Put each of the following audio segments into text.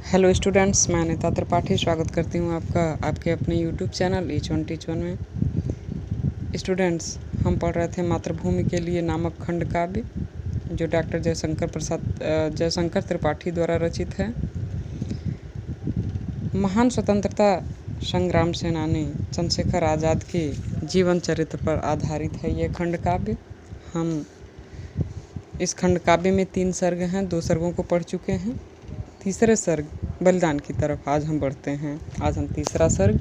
Hello students, मैं अनिता त्रिपाठी स्वागत करती हूँ आपका आपके अपने YouTube channel each one teach one में। स्टूडेंट्स, हम पढ़ रहे थे मातृभूमि के लिए नामक खंड काव्य, जो डॉक्टर जयशंकर त्रिपाठी द्वारा रचित है। महान स्वतंत्रता संग्राम सेनानी चंद्रशेखर आज़ाद के जीवन चरित्र पर आधारित है ये खंड काव्य। हम इस खंड काव्य में 3 सर्ग हैं, 2 सर्गों को पढ़ चुके हैं। तीसरे सर्ग बलिदान की तरफ आज हम बढ़ते हैं। आज हम तीसरा सर्ग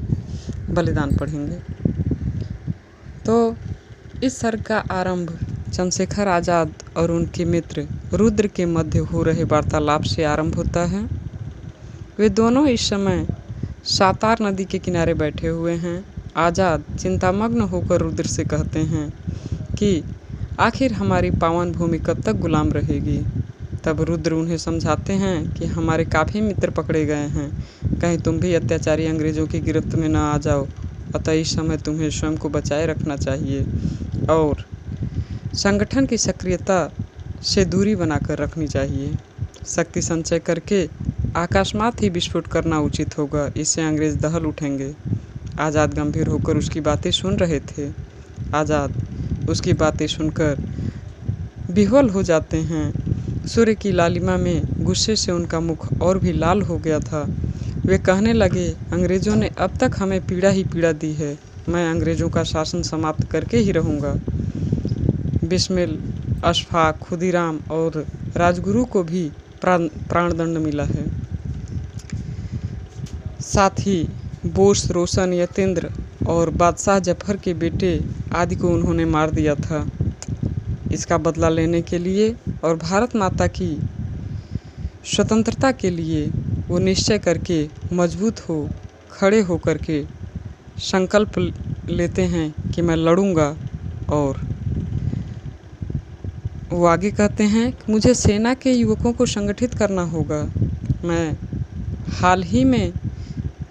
बलिदान पढ़ेंगे। तो इस सर्ग का आरंभ चंद्रशेखर आज़ाद और उनके मित्र रुद्र के मध्य हो रहे वार्तालाप से आरंभ होता है। वे दोनों इस समय सातार नदी के किनारे बैठे हुए हैं। आज़ाद चिंतामग्न होकर रुद्र से कहते हैं कि आखिर हमारी पावन भूमि कब तक गुलाम रहेगी। तब रुद्र उन्हें समझाते हैं कि हमारे काफ़ी मित्र पकड़े गए हैं, कहीं तुम भी अत्याचारी अंग्रेज़ों की गिरफ्त में न आ जाओ। अतः इस समय तुम्हें स्वयं को बचाए रखना चाहिए और संगठन की सक्रियता से दूरी बनाकर रखनी चाहिए। शक्ति संचय करके आकाशमात ही विस्फोट करना उचित होगा, इससे अंग्रेज़ दहल उठेंगे। आज़ाद गंभीर होकर उसकी बातें सुन रहे थे। आज़ाद उसकी बातें सुनकर विह्वल हो जाते हैं। सूर्य की लालिमा में गुस्से से उनका मुख और भी लाल हो गया था। वे कहने लगे, अंग्रेज़ों ने अब तक हमें पीड़ा ही पीड़ा दी है। मैं अंग्रेज़ों का शासन समाप्त करके ही रहूँगा। बिस्मिल, अशफाक, खुदीराम और राजगुरु को भी प्राणदंड मिला है। साथ ही बोस, रोशन, यतेंद्र और बादशाह जफर के बेटे आदि को उन्होंने मार दिया था। इसका बदला लेने के लिए और भारत माता की स्वतंत्रता के लिए वो निश्चय करके मजबूत हो खड़े हो करके संकल्प लेते हैं कि मैं लड़ूंगा। और वो आगे कहते हैं कि मुझे सेना के युवकों को संगठित करना होगा। मैं हाल ही में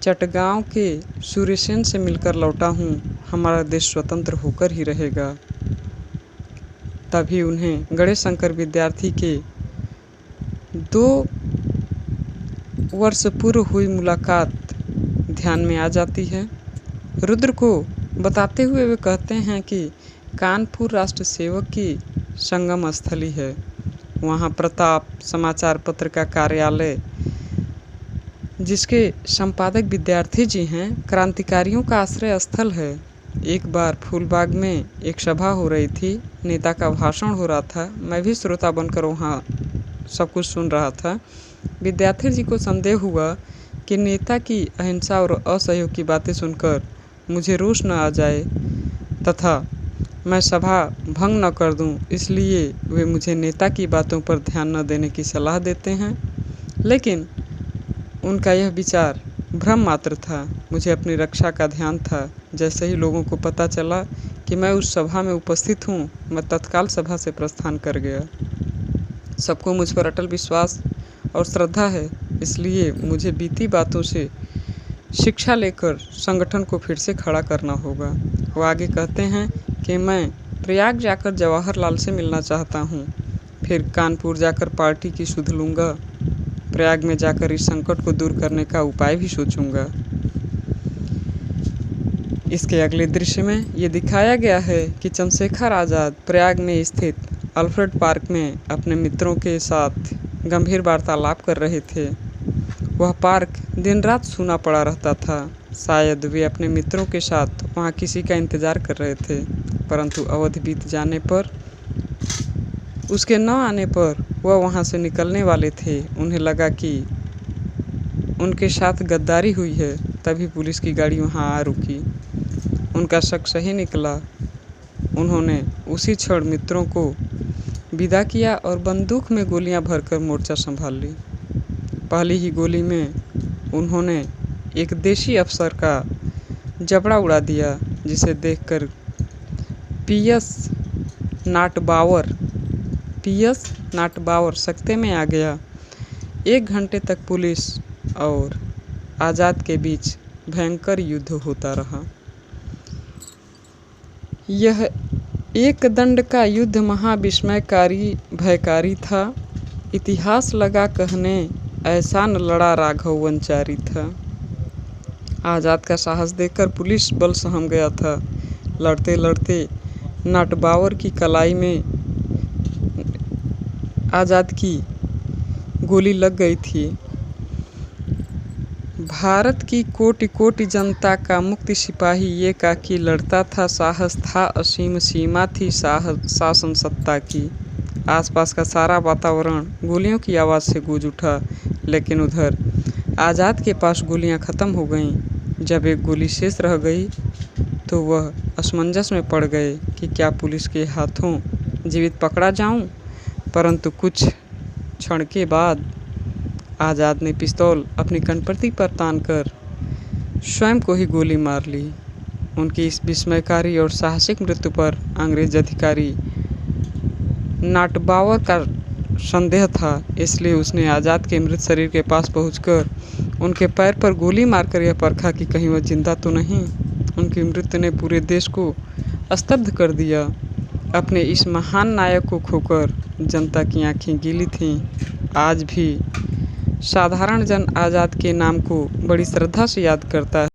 चटगांव के सूर्यसेन से मिलकर लौटा हूँ। हमारा देश स्वतंत्र होकर ही रहेगा। तभी उन्हें गणेश शंकर विद्यार्थी के 2 वर्ष पूर्व हुई मुलाकात ध्यान में आ जाती है। रुद्र को बताते हुए वे कहते हैं कि कानपुर राष्ट्र सेवक की संगम स्थली है। वहाँ प्रताप समाचार पत्र का कार्यालय, जिसके संपादक विद्यार्थी जी हैं, क्रांतिकारियों का आश्रय स्थल है। एक बार फूलबाग में एक सभा हो रही थी, नेता का भाषण हो रहा था। मैं भी श्रोता बनकर वहाँ सब कुछ सुन रहा था। विद्यार्थी जी को संदेह हुआ कि नेता की अहिंसा और असहयोग की बातें सुनकर मुझे रोष न आ जाए तथा मैं सभा भंग न कर दूं, इसलिए वे मुझे नेता की बातों पर ध्यान न देने की सलाह देते हैं। लेकिन उनका यह विचार भ्रम मात्र था। मुझे अपनी रक्षा का ध्यान था। जैसे ही लोगों को पता चला कि मैं उस सभा में उपस्थित हूँ, मैं तत्काल सभा से प्रस्थान कर गया। सबको मुझ पर अटल विश्वास और श्रद्धा है, इसलिए मुझे बीती बातों से शिक्षा लेकर संगठन को फिर से खड़ा करना होगा। वो आगे कहते हैं कि मैं प्रयाग जाकर जवाहरलाल से मिलना चाहता हूँ, फिर कानपुर जाकर पार्टी की सुध लूँगा। प्रयाग में जाकर इस संकट को दूर करने का उपाय भी सोचूंगा। इसके अगले दृश्य में ये दिखाया गया है कि चंद्रशेखर आज़ाद प्रयाग में स्थित अल्फ्रेड पार्क में अपने मित्रों के साथ गंभीर वार्तालाप कर रहे थे। वह पार्क दिन रात सूना पड़ा रहता था। शायद वे अपने मित्रों के साथ वहाँ किसी का इंतज़ार कर रहे थे, परंतु अवधि बीत जाने पर, उसके न आने पर वह वहाँ से निकलने वाले थे। उन्हें लगा कि उनके साथ गद्दारी हुई है। तभी पुलिस की गाड़ी वहाँ आ रुकी। उनका शक सही निकला। उन्होंने उसी क्षण मित्रों को विदा किया और बंदूक में गोलियां भरकर मोर्चा संभाल ली। पहली ही गोली में उन्होंने एक देशी अफसर का जबड़ा उड़ा दिया, जिसे देखकर पीएस नाटबावर सकते में आ गया। 1 घंटे तक पुलिस और आज़ाद के बीच भयंकर युद्ध होता रहा। यह एक दंड का युद्ध महाविस्मयकारी भयकारी था। इतिहास लगा कहने ऐसा न लड़ा राघव वंचारी था। आज़ाद का साहस देखकर पुलिस बल सहम गया था। लड़ते लड़ते नाटबावर की कलाई में आज़ाद की गोली लग गई थी। भारत की कोटि कोटि जनता का मुक्ति सिपाही ये काकी लड़ता था, साहस था असीम, सीमा थी शासन सत्ता की। आसपास का सारा वातावरण गोलियों की आवाज़ से गूंज उठा, लेकिन उधर आज़ाद के पास गोलियां ख़त्म हो गईं। जब एक गोली शेष रह गई तो वह असमंजस में पड़ गए कि क्या पुलिस के हाथों जीवित पकड़ा जाऊं। परंतु कुछ क्षण के बाद आज़ाद ने पिस्तौल अपनी कनपट्टी पर तानकर स्वयं को ही गोली मार ली। उनकी इस विस्मयकारी और साहसिक मृत्यु पर अंग्रेज अधिकारी नाटबावर का संदेह था, इसलिए उसने आज़ाद के मृत शरीर के पास पहुंचकर उनके पैर पर गोली मारकर यह परखा कि कहीं वह जिंदा तो नहीं। उनकी मृत्यु ने पूरे देश को स्तब्ध कर दिया। अपने इस महान नायक को खोकर जनता की आंखें गीली थीं। आज भी साधारण जन आज़ाद के नाम को बड़ी श्रद्धा से याद करता है।